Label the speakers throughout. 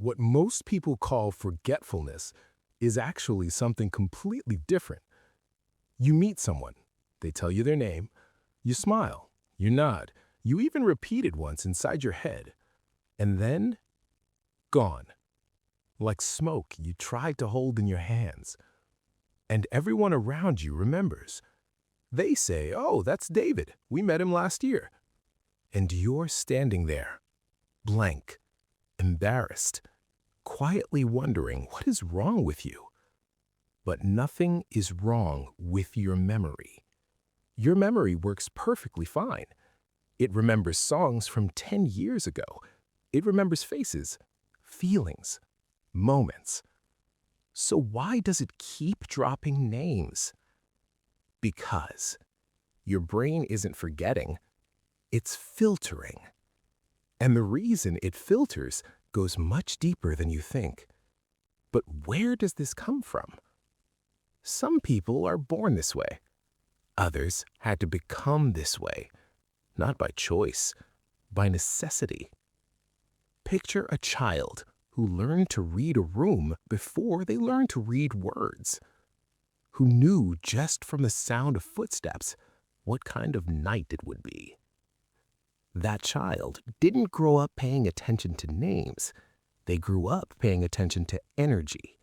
Speaker 1: What most people call forgetfulness is actually something completely different. You meet someone, they tell you their name, you smile, you nod, you even repeat it once inside your head, and then gone. Like smoke you tried to hold in your hands. And everyone around you remembers. They say, "Oh, that's David. We met him last year." And you're standing there, blank, embarrassed, quietly wondering what is wrong with you. But nothing is wrong with your memory. Your memory works perfectly fine. It remembers songs from 10 years ago. It remembers faces, feelings, moments. So why does it keep dropping names? Because your brain isn't forgetting, it's filtering. And the reason it filters goes much deeper than you think. But where does this come from? Some people are born this way. Others had to become this way, not by choice, by necessity. Picture a child who learned to read a room before they learned to read words, who knew just from the sound of footsteps what kind of night it would be. That child didn't grow up paying attention to names. They grew up paying attention to energy,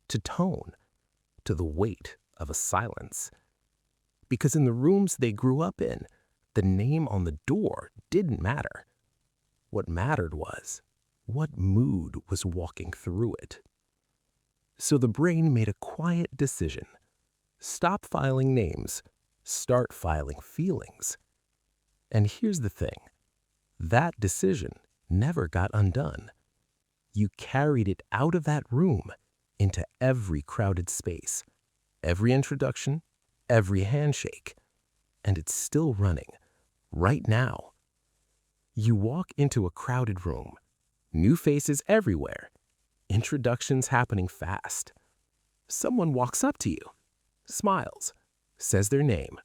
Speaker 1: to tone, to the weight of a silence. Because in the rooms they grew up in, the name on the door didn't matter. What mattered was what mood was walking through it. So the brain made a quiet decision. Stop filing names, start filing feelings. And here's the thing. That decision never got undone. You carried it out of that room into every crowded space, every introduction, every handshake, and it's still running right now. You walk into a crowded room, new faces everywhere, introductions happening fast. Someone walks up to you, smiles, says their name,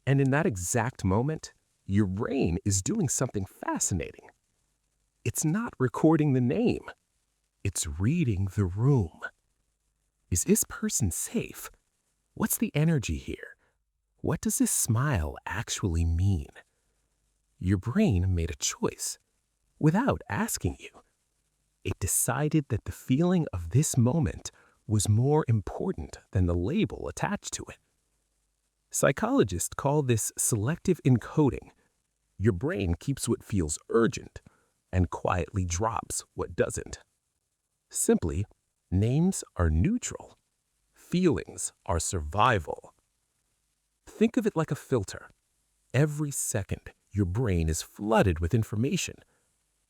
Speaker 1: and in that exact moment, your brain is doing something fascinating. It's not recording the name. It's reading the room. Is this person safe? What's the energy here? What does this smile actually mean? Your brain made a choice without asking you. It decided that the feeling of this moment was more important than the label attached to it. Psychologists call this selective encoding. Your brain keeps what feels urgent and quietly drops what doesn't. Simply, names are neutral. Feelings are survival. Think of it like a filter. Every second, your brain is flooded with information.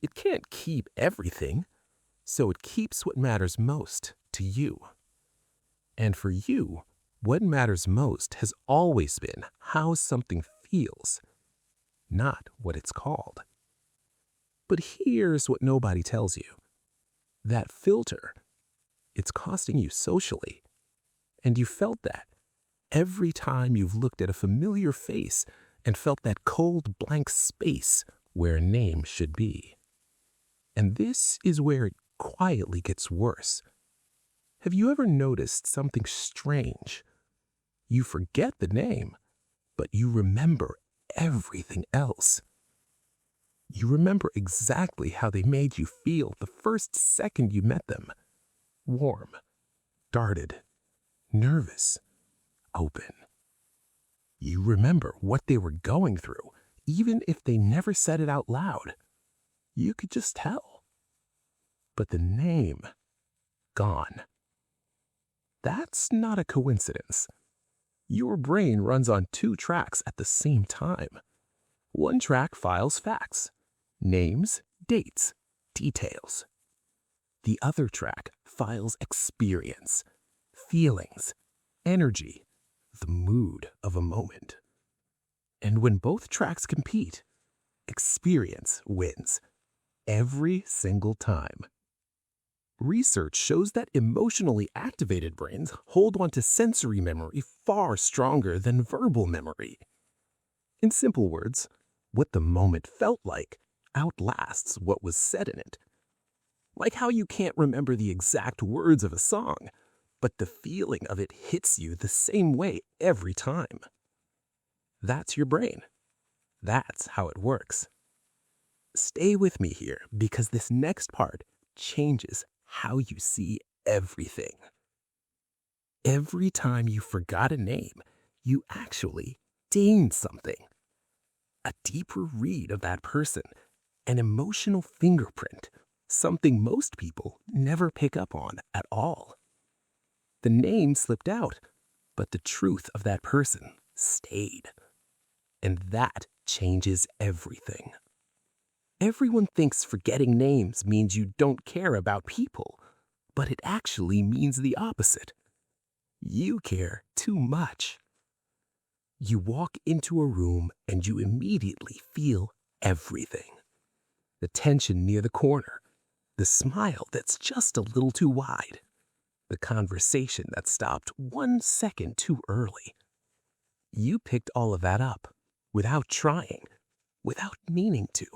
Speaker 1: It can't keep everything, so it keeps what matters most to you. And for you, what matters most has always been how something feels, not what it's called. But here's what nobody tells you. That filter, it's costing you socially. And you felt that every time you've looked at a familiar face and felt that cold blank space where a name should be. And this is where it quietly gets worse. Have you ever noticed something strange? You forget the name, but you remember everything else. You remember exactly how they made you feel the first second you met them. Warm, guarded, nervous, open. You remember what they were going through, even if they never said it out loud. You could just tell. But the name, gone. That's not a coincidence. Your brain runs on two tracks at the same time. One track files facts, names, dates, details. The other track files experience, feelings, energy, the mood of a moment. And when both tracks compete, experience wins every single time. Research shows that emotionally activated brains hold on to sensory memory far stronger than verbal memory. In simple words, what the moment felt like outlasts what was said in it. Like how you can't remember the exact words of a song, but the feeling of it hits you the same way every time. That's your brain. That's how it works. Stay with me here because this next part changes how you see everything. Every time you forgot a name, you actually gained something. A deeper read of that person, an emotional fingerprint, something most people never pick up on at all. The name slipped out, but the truth of that person stayed. And that changes everything. Everyone thinks forgetting names means you don't care about people, but it actually means the opposite. You care too much. You walk into a room and you immediately feel everything. The tension near the corner, the smile that's just a little too wide, the conversation that stopped 1 second too early. You picked all of that up without trying, without meaning to.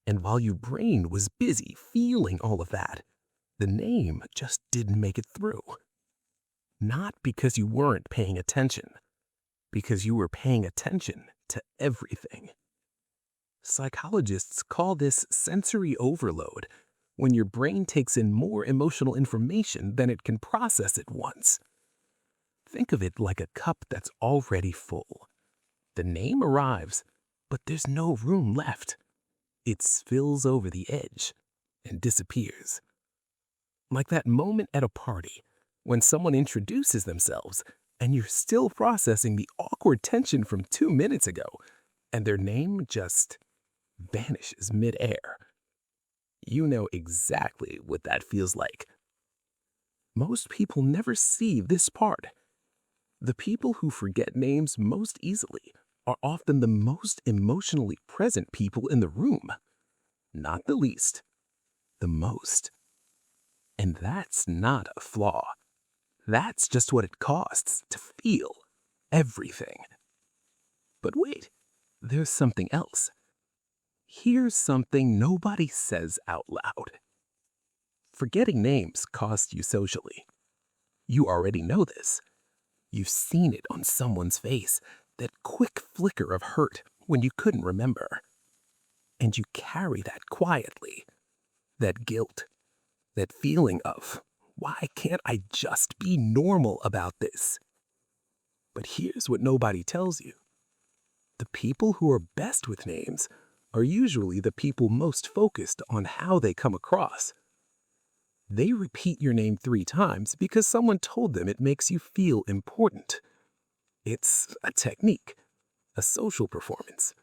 Speaker 1: And while your brain was busy feeling all of that, the name just didn't make it through. Not because you weren't paying attention, because you were paying attention to everything. Psychologists call this sensory overload, when your brain takes in more emotional information than it can process at once. Think of it like a cup that's already full. The name arrives, but there's no room left. It spills over the edge and disappears. Like that moment at a party when someone introduces themselves and you're still processing the awkward tension from 2 minutes ago, and their name just vanishes midair. You know exactly what that feels like. Most people never see this part. The people who forget names most easily are often the most emotionally present people in the room. Not the least, the most. And that's not a flaw. That's just what it costs to feel everything. But wait, there's something else. Here's something nobody says out loud. Forgetting names costs you socially. You already know this. You've seen it on someone's face, that quick flicker of hurt when you couldn't remember. And you carry that quietly. That guilt, that feeling of, why can't I just be normal about this? But here's what nobody tells you. The people who are best with names are usually the people most focused on how they come across. They repeat your name 3 times because someone told them it makes you feel important. It's a technique, a social performance.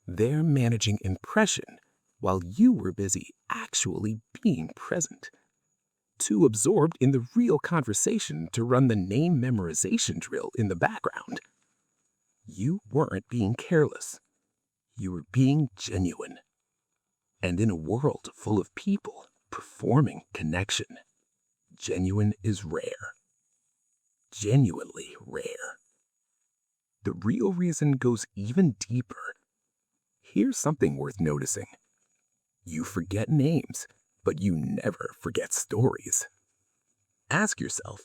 Speaker 1: They're managing impression while you were busy actually being present. Too absorbed in the real conversation to run the name memorization drill in the background. You weren't being careless. You were being genuine. And in a world full of people performing connection, genuine is rare. Genuinely rare. The real reason goes even deeper. Here's something worth noticing. You forget names, but you never forget stories. Ask yourself,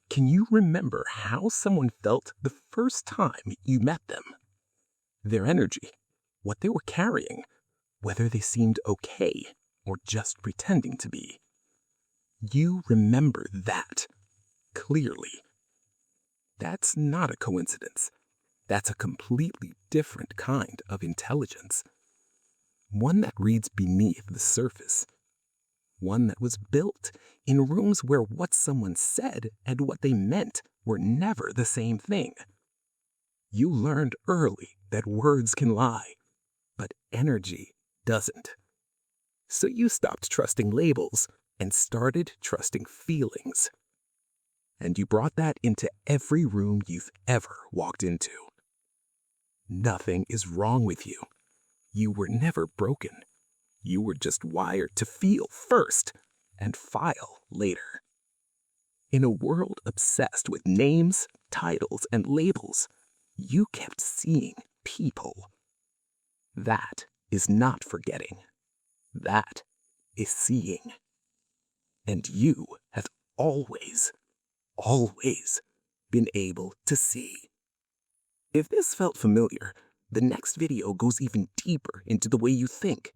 Speaker 1: can you remember how someone felt the first time you met them? Their energy, what they were carrying, whether they seemed okay or just pretending to be. You remember that clearly. That's not a coincidence. That's a completely different kind of intelligence. One that reads beneath the surface. One that was built in rooms where what someone said and what they meant were never the same thing. You learned early that words can lie, but energy doesn't. So you stopped trusting labels and started trusting feelings. And you brought that into every room you've ever walked into. Nothing is wrong with you. You were never broken. You were just wired to feel first and file later. In a world obsessed with names, titles, and labels, you kept seeing people. That is not forgetting. That
Speaker 2: is seeing. And you have always, always been able to see. If this felt familiar, the next video goes even deeper into the way you think,